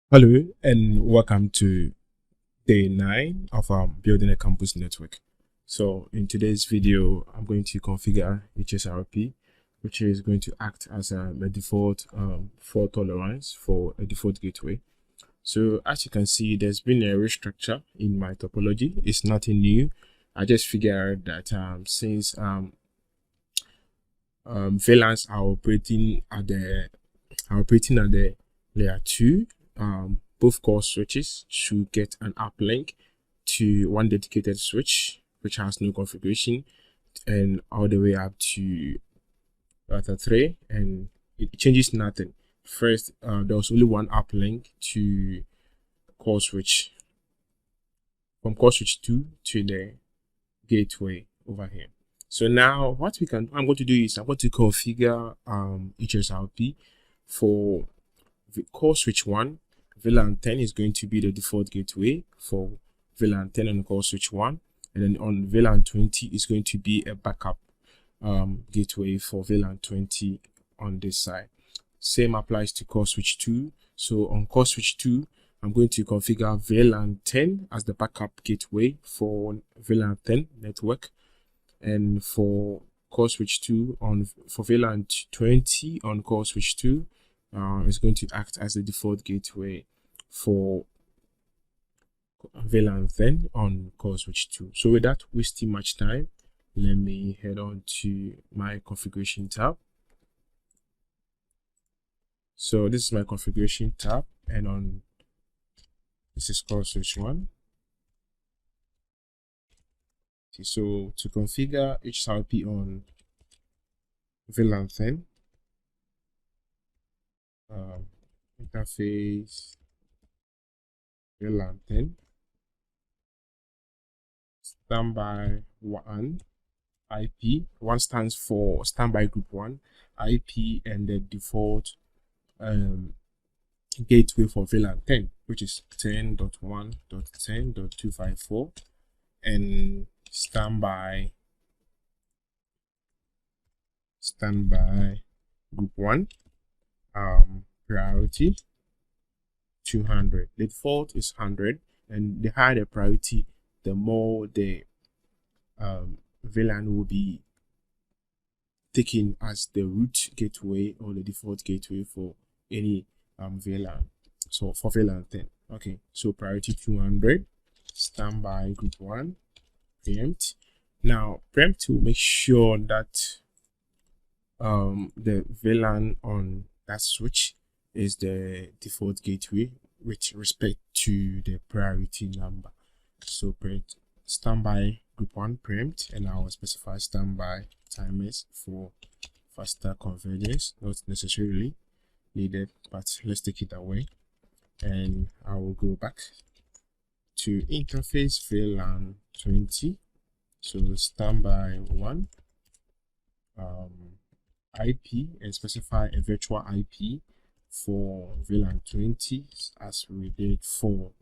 Hello and welcome to day 9 of building a campus network. So in today's video, I'm going to configure Hsrp, which is going to act as a default fault tolerance for a default gateway. So as you can see, there's been a restructure in my topology. It's nothing new. I just figured that since VLANs are operating at the layer 2, both core switches should get an uplink to one dedicated switch which has no configuration, and all the way up to router 3, and it changes nothing. First, there was only one uplink to core switch, from core switch 2 to the gateway over here. So now what I'm going to do is I'm going to configure Hsrp for the core switch 1. VLAN 10 is going to be the default gateway for VLAN 10 on core switch 1, and then on VLAN 20 is going to be a backup gateway for VLAN 20 on this side. Same applies to core switch 2. So on core switch 2, I'm going to configure VLAN 10 as the backup gateway for VLAN 10 network, and for core switch 2 for VLAN 20 on core switch 2 is going to act as the default gateway for VLAN 10 on core switch 2. So without wasting much time, let me head on to my configuration tab. So this is my configuration tab, and this is core switch 1. So to configure Hsrp on VLAN 10, interface VLAN 10, standby 1 IP. 1 stands for standby group 1 IP, and the default gateway for VLAN 10, which is 10.1.10.254, and standby group 1 priority 200. The default is 100, and the higher the priority, the more the VLAN will be taken as the root gateway or the default gateway for any VLAN. So for VLAN 10, okay, so priority 200, standby group 1, preempt. Now preempt to make sure that the VLAN on that switch is the default gateway with respect to the priority number. So preempt standby group 1 preempt, and I will specify standby timers for faster convergence. Not necessarily needed, but let's take it away, and I will go back to interface VLAN 20. So standby 1 IP, and specify a virtual IP for VLAN 20 as we did for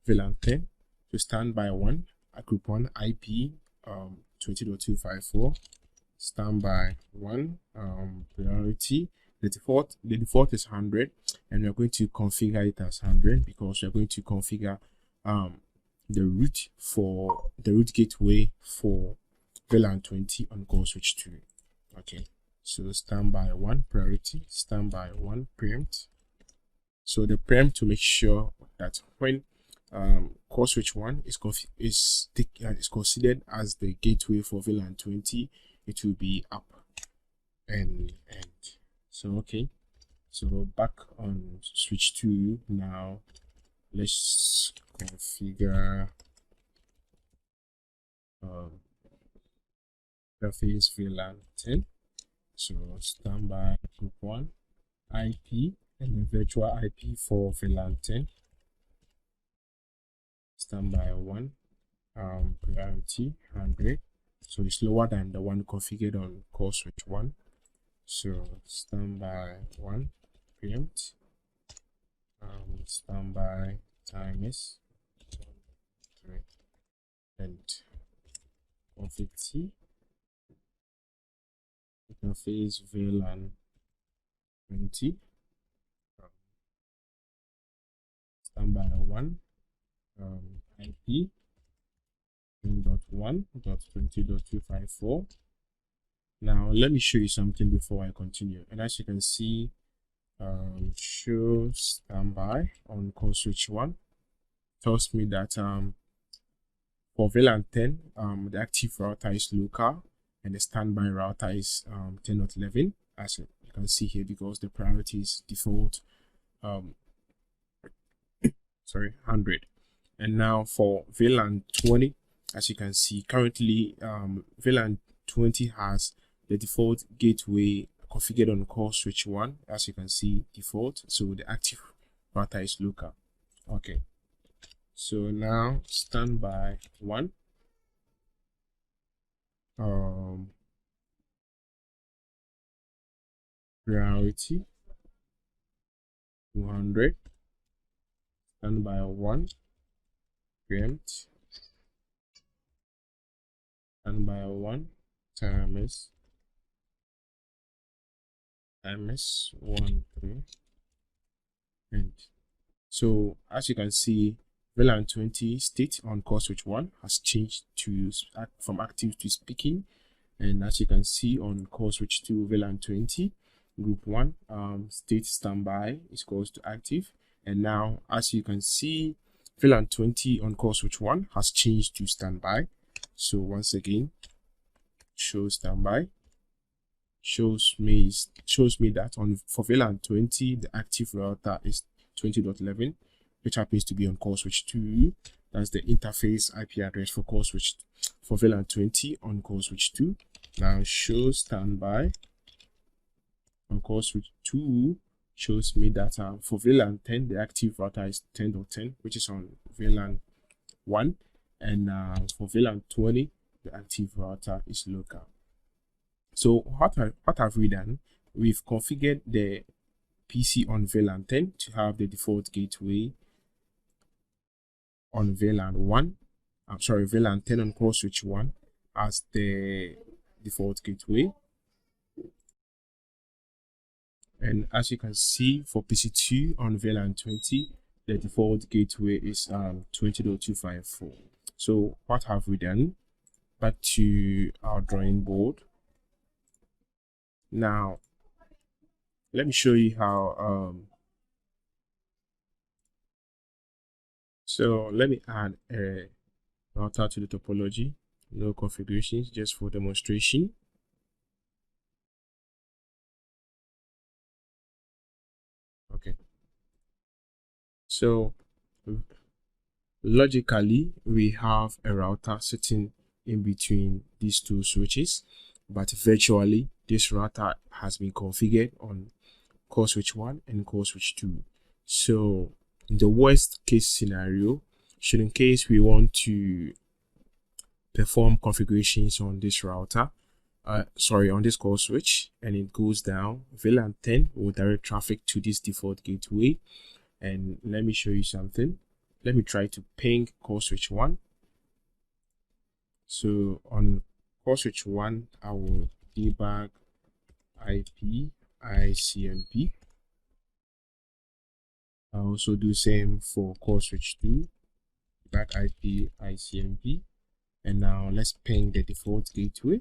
VLAN 10. So standby 1 group 1 IP 20.254, standby 1 priority. The default is 100, and we're going to configure it as 100 because we're going to configure the root gateway for VLAN 20 on core switch 2. Okay, so standby 1 priority, standby 1 preempt. So the preempt to make sure that when core switch 1 is considered as the gateway for VLAN 20, it will be up and end. So okay, so back on switch 2 now. Let's configure interface VLAN 10. So standby group 1 IP, and the virtual IP for VLAN 10. Standby 1 priority 100, so it's lower than the one configured on core switch 1. So standby 1 preempt, standby timers 3, and config T, interface VLAN 20, standby 1 IP 10.1.20.254. Now let me show you something before I continue. And as you can see, show standby on call switch 1 tells me that for VLAN 10, the active router is local and the standby router is 10.11, as you can see here, because the priority is default 100. And now for VLAN 20, as you can see, currently VLAN 20 has the default gateway configured on call switch 1, as you can see, default. So the active router is local. Okay, so now standby 1 priority 200, standby 1 preempt, standby 1 times 1 3, and so as you can see, VLAN 20 state on call switch 1 has changed to from active to speaking, and as you can see on call switch 2 VLAN 20 group 1 state standby is equals to active, and now as you can see, VLAN 20 on call switch 1 has changed to standby. So once again, show standby shows me that for VLAN 20 the active router is 20.11, which happens to be on call switch 2. That's the interface IP address for call switch for VLAN 20 on call switch 2. Now show standby on call switch 2 shows me that for VLAN 10 the active router is 10.10, which is on VLAN 1, and for VLAN 20 the active router is local. So what have we done? We've configured the PC on VLAN 10 to have the default gateway on VLAN 10 on call switch 1 as the default gateway. And as you can see, for PC2 on VLAN 20, the default gateway is 20.254. So what have we done? Back to our drawing board. Now, let me show you how. So let me add a router to the topology. No configurations, just for demonstration. Okay. So logically, we have a router sitting in between these two switches, but virtually this router has been configured on call switch 1 and call switch 2. So in the worst case scenario, should in case we want to perform configurations on this router, on this call switch, and it goes down, VLAN 10 will direct traffic to this default gateway. And let me show you something. Let me try to ping call switch 1. So on call switch 1, I will debug IP ICMP. I'll also do same for call switch 2, debug IP ICMP. And now let's ping the default gateway.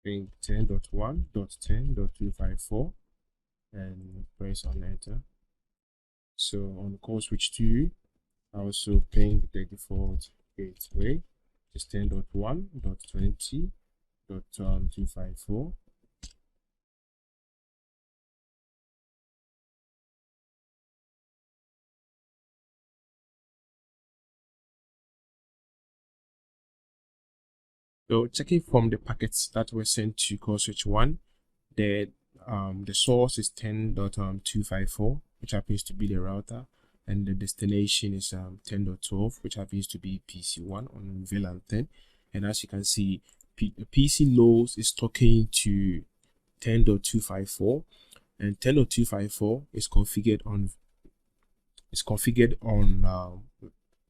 Ping 10.1.10.254 and press on enter. So on call switch 2, I also ping the default gateway, just 10.1.20.254. So checking from the packets that were sent to call switch 1, the source is 10.254, which happens to be the router, and the destination is 10.12, which happens to be PC1 on VLAN 10. And as you can see, the PC node is talking to 10.254, and 10.254 is configured on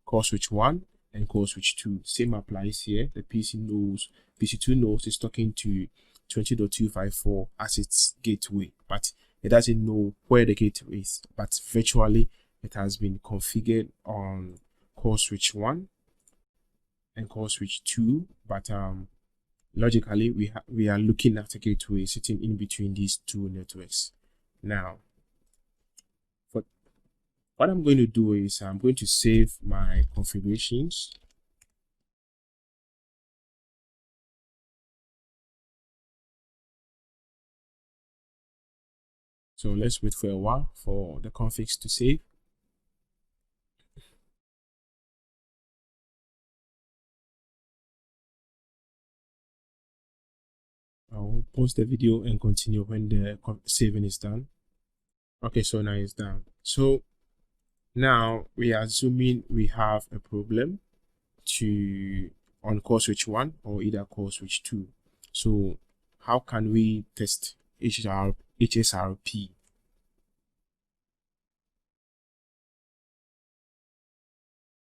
call switch 1 and call switch 2. Same applies here. The PC2 node is talking to 20.254 as its gateway, but it doesn't know where the gateway is, but virtually it has been configured on core switch 1 and core switch 2, but logically we are looking at a gateway sitting in between these two networks. Now what I'm going to do is I'm going to save my configurations. So let's wait for a while for the configs to save. I'll pause the video and continue when the saving is done. Okay, so now it's done. So now we are assuming we have a problem on core switch 1 or either core switch 2. So how can we test Hsrp